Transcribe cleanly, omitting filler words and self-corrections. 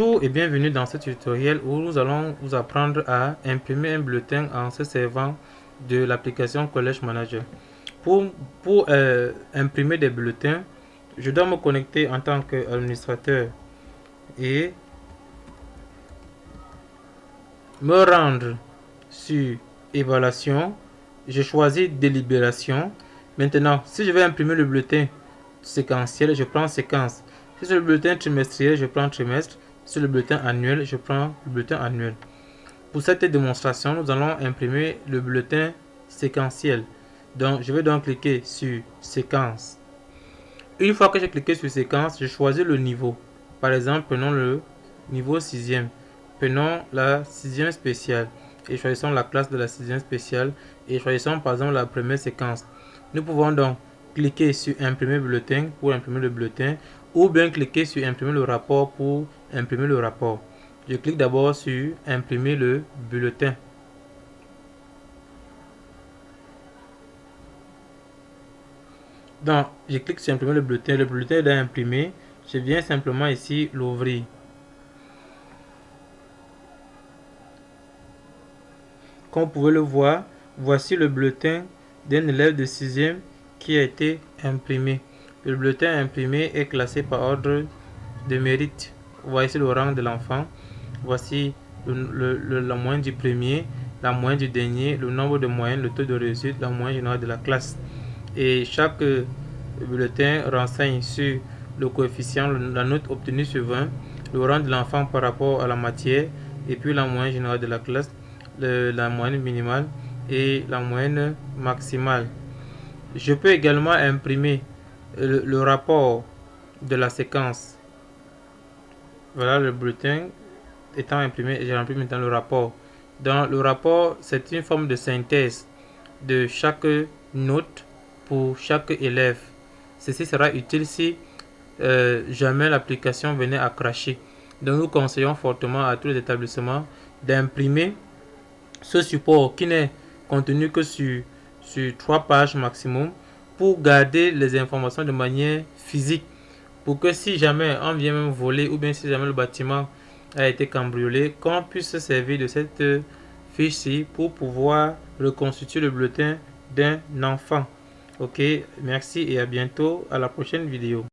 Bonjour et bienvenue dans ce tutoriel où nous allons vous apprendre à imprimer un bulletin en se servant de l'application College Manager. Pour imprimer des bulletins, je dois me connecter en tant qu'administrateur et me rendre sur évaluation. Je choisis délibération. Maintenant, si je vais imprimer le bulletin séquentiel, je prends séquence. Si c'est le bulletin trimestriel, je prends trimestre. Si c'est le bulletin annuel, je prends le bulletin annuel. Pour cette démonstration, nous allons imprimer le bulletin séquentiel. Donc, je vais donc cliquer sur séquence. Une fois que j'ai cliqué sur séquence, je choisis le niveau. Par exemple, prenons le niveau 6e. Prenons la 6e spéciale et choisissons la classe de la 6e spéciale et choisissons par exemple la première séquence. Nous pouvons donc cliquer sur imprimer bulletin pour imprimer le bulletin ou bien cliquer sur imprimer le rapport pour imprimer le rapport. Je clique d'abord sur imprimer le bulletin. Donc, je clique sur imprimer le bulletin est imprimé. Je viens simplement ici l'ouvrir. Comme vous pouvez le voir, voici le bulletin d'un élève de 6e qui a été imprimé. Le bulletin imprimé est classé par ordre de mérite. Voici le rang de l'enfant. Voici la moyenne du premier, la moyenne du dernier, le nombre de moyennes, le taux de réussite, la moyenne générale de la classe. Et chaque bulletin renseigne sur le coefficient, la note obtenue sur 20, le rang de l'enfant par rapport à la matière, et puis la moyenne générale de la classe, la moyenne minimale et la moyenne maximale. Je peux également imprimer le rapport de la séquence. Voilà le bulletin étant imprimé et j'ai rempli maintenant le rapport. Dans le rapport, c'est une forme de synthèse de chaque note pour chaque élève. Ceci sera utile si jamais l'application venait à cracher. Donc nous conseillons fortement à tous les établissements d'imprimer ce support qui n'est contenu que sur 3 pages maximum pour garder les informations de manière physique, pour que si jamais on vient même voler ou bien si jamais le bâtiment a été cambriolé, qu'on puisse se servir de cette fiche-ci pour pouvoir reconstituer le bulletin d'un enfant. Ok, merci et à bientôt à la prochaine vidéo.